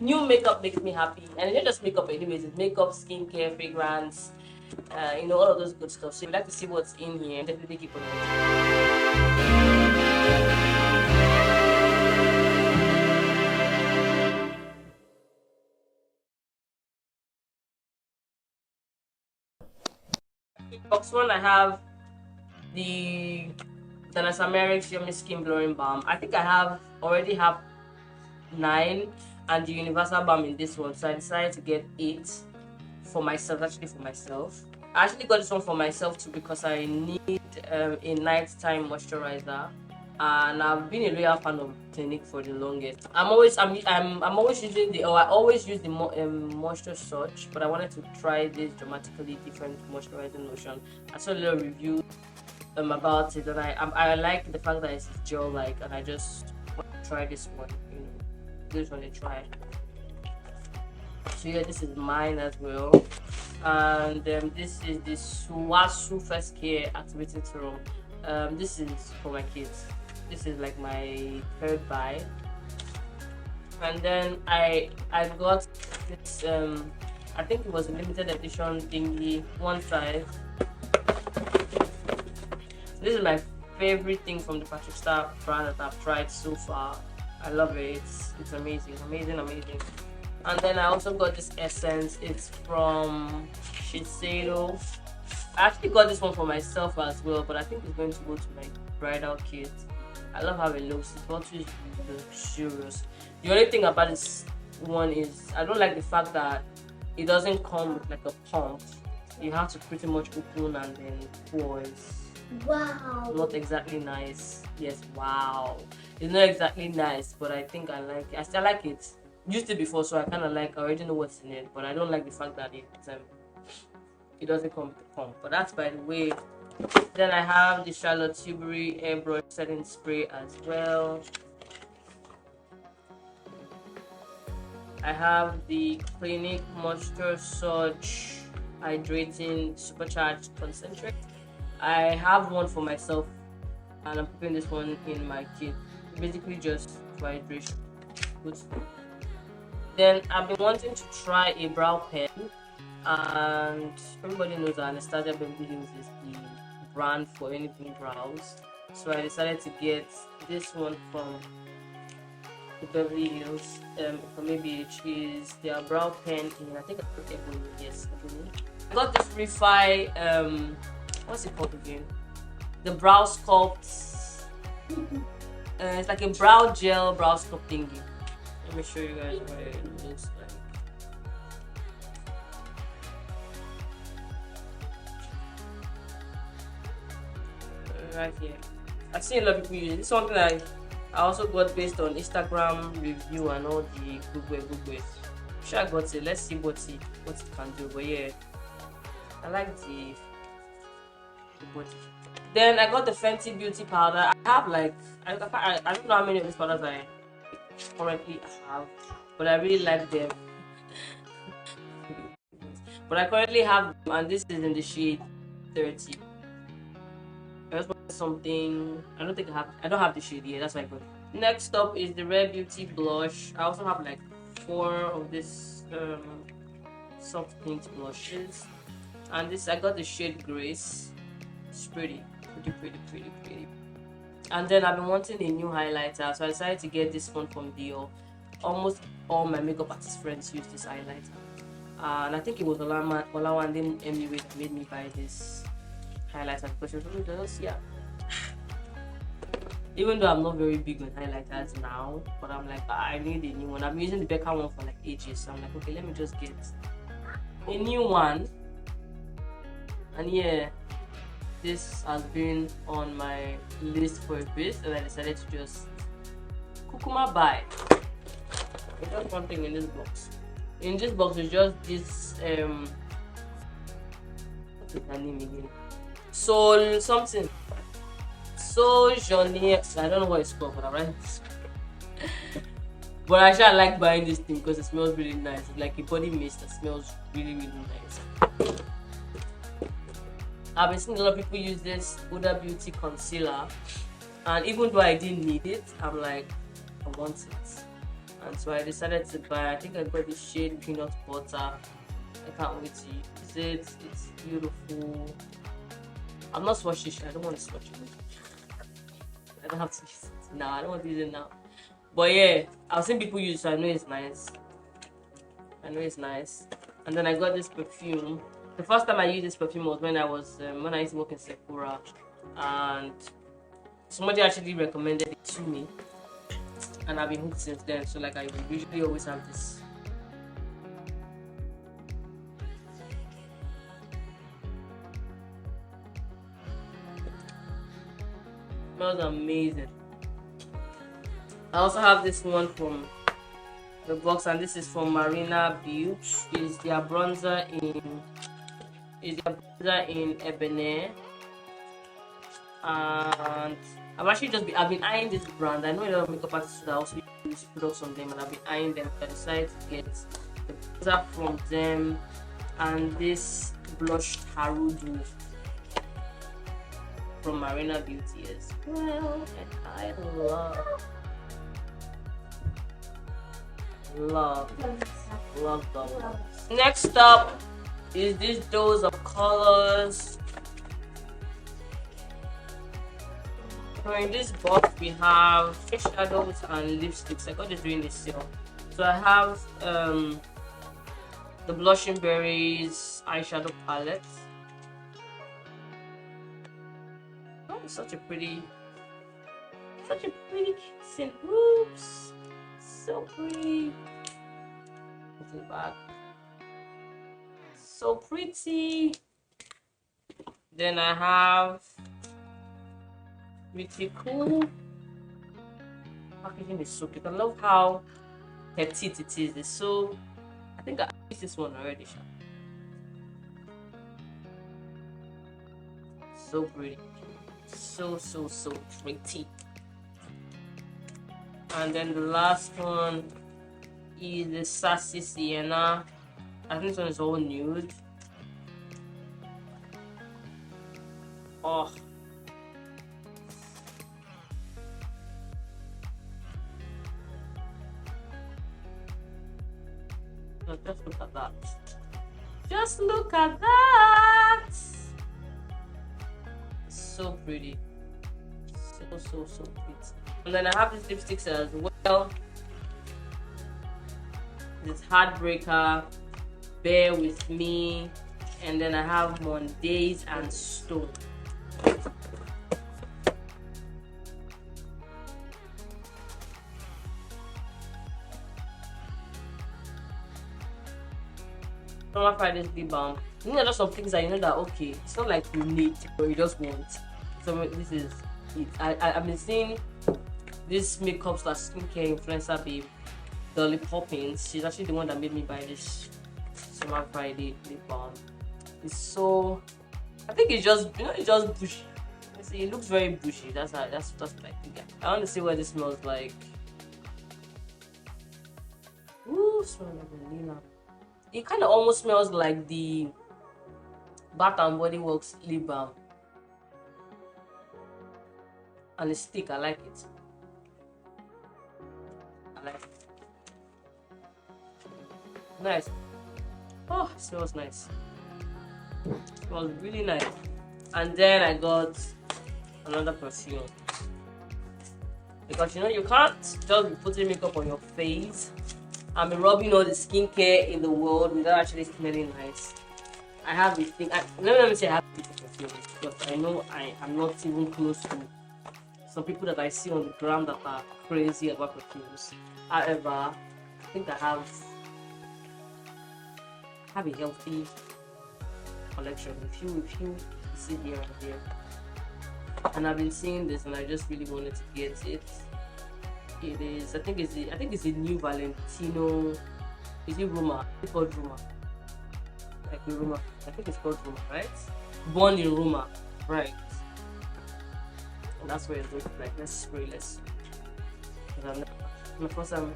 new makeup makes me happy, and it's not just makeup anyways, it's makeup, skincare, fragrance, all of those good stuff. So if you'd like to see what's in here, definitely keep on watching. Box one, I have the Danasameric's Yummy Skin Blurring Balm. I think I already have 9 and the Universal Balm in this one, so I decided to get 8 for myself. I actually got this one for myself too because I need a nighttime moisturizer, and I've been a loyal fan of Clinique for the longest. I'm always using I always use the Moisture Surge, but I wanted to try this dramatically different moisturizing lotion. I saw a little review about it, and I like the fact that it's gel like, and I just want to try this one. This one to try. So yeah, this is mine as well, and this is the Swasu First Care Activating Serum. This is for my kids. This is like my third buy, and then I got this. I think it was a limited edition thingy, one size. This is my favorite thing from the Patrick Star brand that I've tried so far. I love it. It's amazing. And then I also got this essence. It's from Shiseido. I actually got this one for myself as well, but I think it's going to go to my bridal kit. I love how it looks. It's not too luxurious. The only thing about this one is I don't like the fact that it doesn't come with like a pump. You have to pretty much open and then pour. Wow. Not exactly nice. Yes, wow. It's not exactly nice, but I think I like it. I still like it. Used it before, so I kind of like. I already know what's in it, but I don't like the fact that it doesn't come with a pump. But that's by the way. Then I have the Charlotte Tilbury Airbrush Setting Spray as well. I have the Clinique Moisture Surge Hydrating Supercharged Concentrate. I have one for myself, and I'm putting this one in my kit. Basically just for hydration. Good. Then I've been wanting to try a brow pen, and everybody knows that Anastasia Beverly Hills is the brand for anything brows. So I decided to get this one from the Beverly Hills. From maybe is their brow pen in, I think I put Ebony. Yes, Ebony. I got this Refi. What's it called again? The brow sculpt. It's like a brow gel brow sculpt thingy. Let me show you guys what it looks like. Right here. I've seen a lot of people use it. It's something I also got based on Instagram review and all the Google. Sure, I got it. Let's see what it can do. But yeah, I like the body. Then I got the Fenty Beauty powder. I have like I don't know how many of these powders I currently have, but I really like them. But I currently have them, and this is in the shade 30. I just want something. I don't have the shade yet. That's why I got it. Next up is the Rare Beauty blush. I also have like 4 of this soft pink blushes, and this I got the shade Grace. It's pretty. And then I've been wanting a new highlighter, so I decided to get this one from Dior. Almost all my makeup artist friends use this highlighter, and I think it was Olawande Emily that made me buy this highlighter because she was really jealous. Yeah. Even though I'm not very big on highlighters now, but I'm like, I need a new one. I've been using the Becca one for like ages, so I'm like, okay, let me just get a new one. And yeah, this has been on my list for a bit, and I decided to just kukuma buy. There's just one thing in this box. In this box is just this what is her name again? Soul something. Soul Johnny. I don't know what it's called, but I'm right. But I actually like buying this thing because it smells really nice. It's like a body mist that smells really nice. I've been seeing a lot of people use this Huda Beauty concealer, and even though I didn't need it, I'm like, I want it. and so I decided to buy. I think I got the shade peanut butter. I can't wait to use it. It's beautiful. I'm not swatching it. I don't want to swatch it. I don't have to use it now. I don't want to use it now. But yeah, I've seen people use it, so I know it's nice. I know it's nice. And then I got this perfume. The first time I used this perfume was when I used to work in Sephora, and somebody actually recommended it to me, and I've been hooked since then. So like I usually always have this. Smells amazing. I also have this one from the box, and this is from Marena Beaute. Is their bronzer in Ebony, and I've been eyeing this brand. I know a lot of makeup artists that also use products on them, and I've been eyeing them. So I decided to get the bronzer from them and this blush Harudu from Marena Beauty as well. And I love. Next up is this dose of colors. So in this box we have eyeshadows and lipsticks. I got this during the sale. So I have the Blushing Berries eyeshadow palette. Oh, such a pretty kissing. Oops, so pretty. Put it back. So pretty. Then I have Pretty Cool. Packaging is so cute. I love how petite it is. It's so. I think I used this one already. So pretty. So pretty. And then the last one is the Sassy Sienna. I think this one is all nude. Oh, just look at that. Just look at that. So pretty. So pretty. And then I have these lipsticks as well. This Heartbreaker, Bear With Me, and then I have Mondays and Stone. Summer Friday's lip balm. You know, just some things that you know that okay, it's not like you need, but you just want. So this is it. I've been seeing this makeup / skincare influencer babe, Dolly Poppins. She's actually the one that made me buy this Summer Friday lip balm. It's so, I think it's just, you know, it's just bushy. You see, it looks very bushy. That's what I think. I want to see what this smells like. Ooh, smells like vanilla. It kind of almost smells like the Bath and Body Works lip balm. And it's thick. I like it. Nice. Oh, it smells nice. It smells really nice. And then I got another perfume. Because you know, you can't just be putting makeup on your face and be rubbing all the skincare in the world without actually smelling nice. I have this thing. Let me say I have this perfume because I know I am not even close to some people that I see on the gram that are crazy about perfumes. However, I think I have a healthy collection. If you see here and there, and I've been seeing this, and I just really wanted to get it. It is, I think it's a new Valentino. Is it Roma? It's called Roma. Like the Roma. I think it's called Roma, right? Born in Roma, right? And that's where it looks like. Let's spray. Because my first time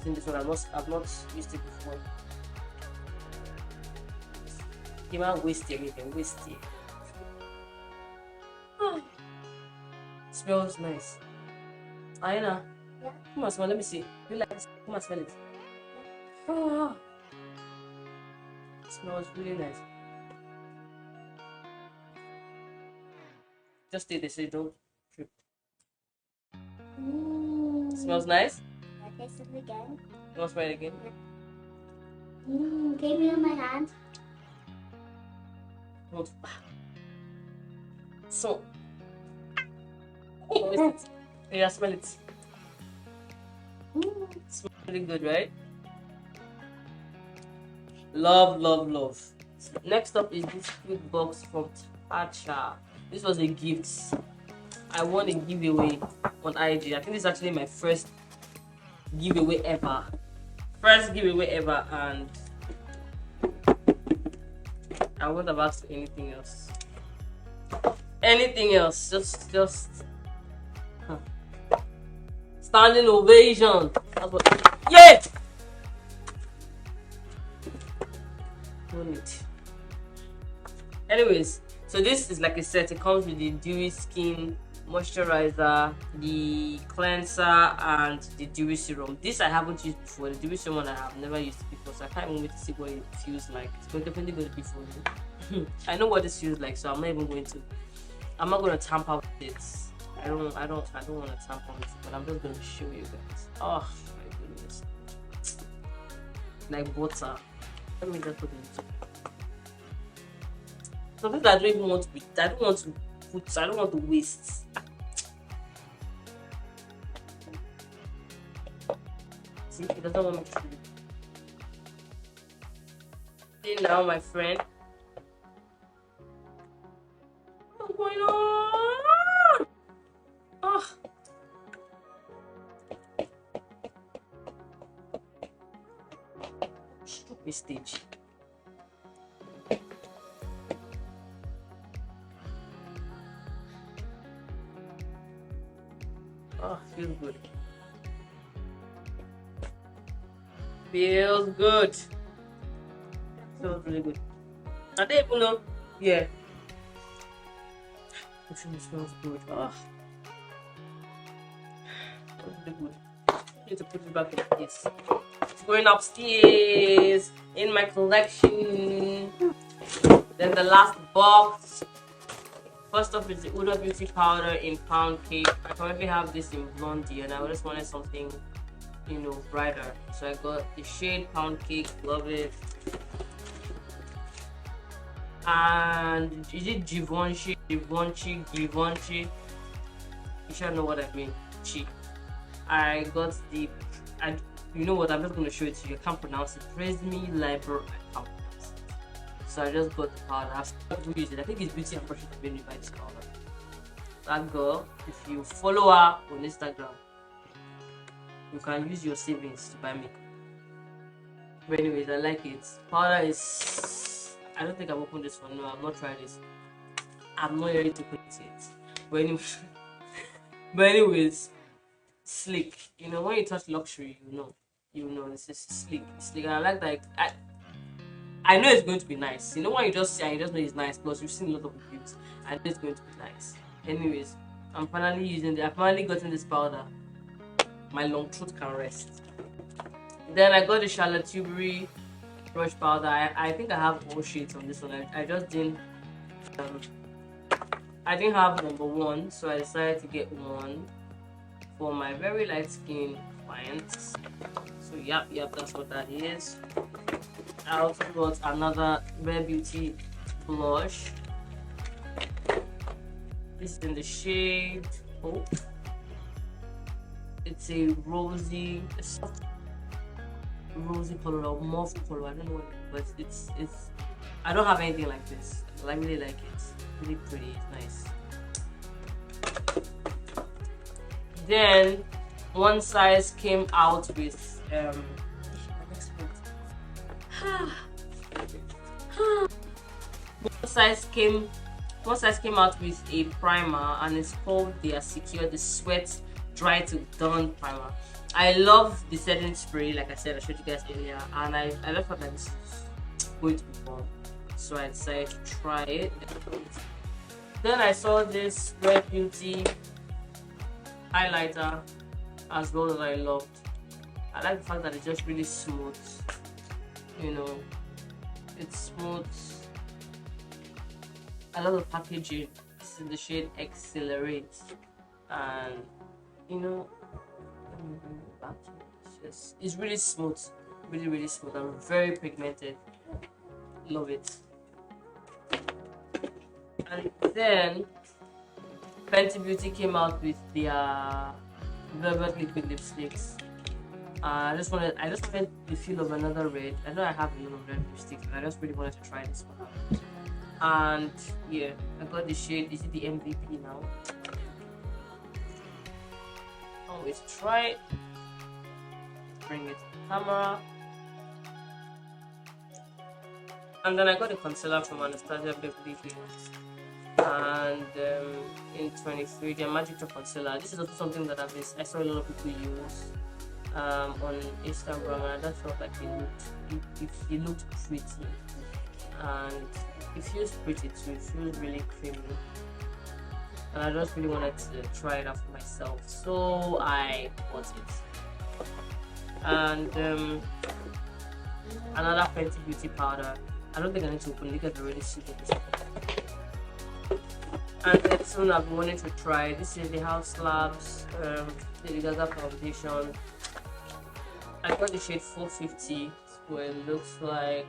seeing this one. I've not used it before. You might waste anything. Smells nice. I know. Yeah. Come on, smell. Let me see. You like it? Come on, smell it. Oh, it smells really nice. Just stay there so you don't trip. Smells nice. I taste it again. You want to smell it again? Can you feel my hand? Want to- So, taste it. Yeah, smell it. It smells really good, right? Love, love, love. Next up is this cute box from Tacha. This was a gift. I won a giveaway on IG. I think this is actually my first giveaway ever. And I wouldn't have asked for anything else. Just huh. Standing ovation. That's what. Yeah. No need. Anyways, so this is like a set. It comes with the dewy skin moisturizer, the cleanser, and the dewy serum. This I haven't used before. The dewy serum I have never used before, so I can't even wait to see what it feels like. It's definitely going to be for me. I know what this feels like, so I'm not going to tamper with it. I don't want to tamper with it, but I'm just going to show you guys. Oh my goodness, like butter. Let me just put it. Something I don't even want to be. I don't want to waste. See, he doesn't want me to. See now, my friend. What's going on? Oh. Stupid stage. Oh, feels good. Feels good. Feels really good. I don't even know. Yeah. It smells good. Oh. Feels really good. I need to put it back in place. It's going upstairs in my collection. Then the last box. First off is the Huda Beauty powder in pound cake. I currently have this in blondie and I just wanted something, brighter. So I got the shade pound cake, love it. And is it Givenchy? You should know what I mean. I got you know what, I'm just going to show it to you. I can't pronounce it. Praise Me Liber. I can't pronounce it. So I just got the powder. I've started to use it. I think it's Beauty and Precious made me buy this powder. That girl, if you follow her on Instagram, you can use your savings to buy me. But anyways, I like it. Powder is. I don't think I've opened this one. No, I've not tried this. I'm not ready to put it yet. But anyways, sleek. When you touch luxury, you know it's just sleek. And I like that. I know it's going to be nice. When you just see and you just know it's nice. Plus, you've seen a lot of reviews. I know it's going to be nice. Anyways, I'm finally using it. I've finally gotten this powder. My long throat can rest. Then I got the Charlotte Tilbury brush powder. I think I have all shades on this one. I just didn't. I didn't have number one, so I decided to get one for my very light skin clients. So yep, that's what that is. I also got another Rare Beauty blush. This is in the shade. Oh, it's a rosy, soft rosy color or mauve color. I don't know what, but it's. I don't have anything like this. I really like it. It's really pretty. It's nice. Then one size came out with one size came out with a primer, and it's called the Secure the Sweat Dry to Dawn primer. I love the setting spray, like I said, I showed you guys earlier, and I just thought that this is going to be fun, so I decided to try it. Then I saw this Rare Beauty highlighter. as well that I loved. I like the fact that it's just really smooth. You know, it's smooth. I love the packaging. This is the shade Accelerate, and you know, let me bring it back to it. It's really smooth, really smooth and very pigmented. Love it. And then Fenty Beauty came out with their velvet liquid lipsticks. I just wanted the feel of another red. I know I have a lot of red lipsticks, but I just really wanted to try this one out. And yeah, I got the shade. Is it the MVP now? Can't wait to try it. Bring it to the camera. And then I got a concealer from Anastasia Beverly Hills. And in 23, the Magic Top Concealer. This is also something that I saw a lot of people use on Instagram, and I just felt like it looked pretty, and it feels pretty too. It feels really creamy, and I just really wanted to try it out for myself, so I bought it. And another Fenty Beauty powder. I don't think I need to open it because I already see this. And then soon I've been wanting to try. This is the House Labs Lady Gaga foundation. I got the shade 450, so it looks like.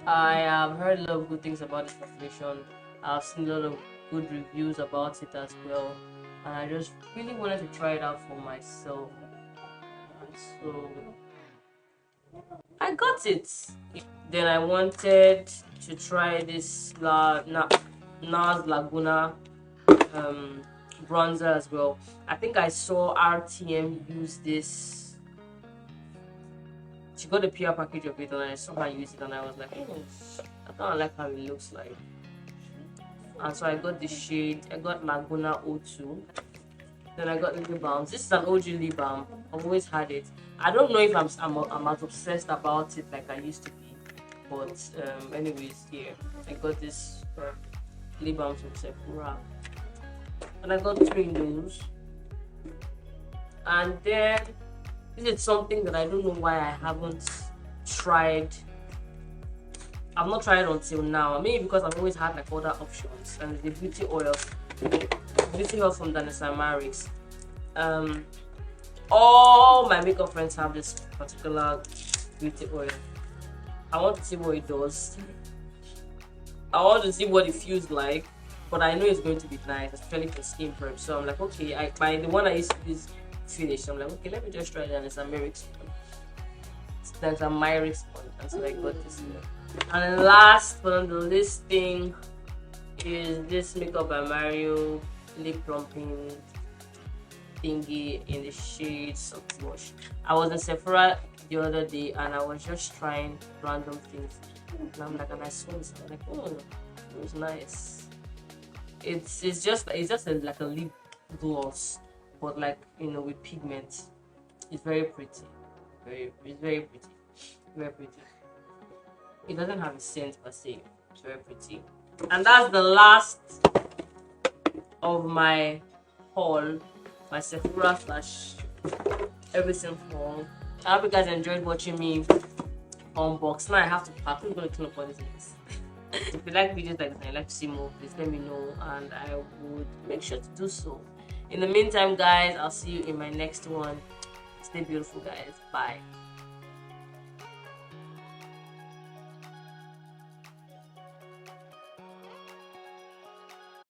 I have heard a lot of good things about this foundation. I've seen a lot of good reviews about it as well, and I just really wanted to try it out for myself. And so I got it. Then I wanted to try this NARS Laguna bronzer as well. I think I saw RTM use this. She got a PR package of it, and I saw her use it, and I was like, I don't like how it looks like. And so I got the shade. I got Laguna O2. Then I got lip balms. This is an OG lip balm. I've always had it. I don't know if I'm as obsessed about it like I used to be, but anyways, here I got this lip balm from Sephora, and I got 3 those. And then this is something that I don't know why I haven't tried. I've not tried until now. Maybe because I've always had like other options. And the beauty oil from Danessa Marix. All my makeup friends have this particular beauty oil. I want to see what it does. I want to see what it feels like, but I know it's going to be nice, especially for skin prep. So I'm like, okay, the one I used to use finished. I'm like, okay, let me just try that. It's a Marix one. That's a Marix one, and so I got this one. And last but on the list thing is this Makeup by Mario lip plumping thingy in the shade Soft Wash. I was in Sephora the other day and I was just trying random things, and I'm like, and I saw this, I'm like, oh, it was nice. It's just like a lip gloss, but like, you know, with pigment. It's very pretty. It's very pretty. Very pretty. It doesn't have a scent per se. It's very pretty. And that's the last of my haul, my Sephora / everything haul. I hope you guys enjoyed watching me unbox. Now I have to pack. I'm gonna clean up all these things. If you like videos like this and you'd like to see more, please let me know and I would make sure to do so. In the meantime, guys, I'll see you in my next one. Stay beautiful, guys. Bye.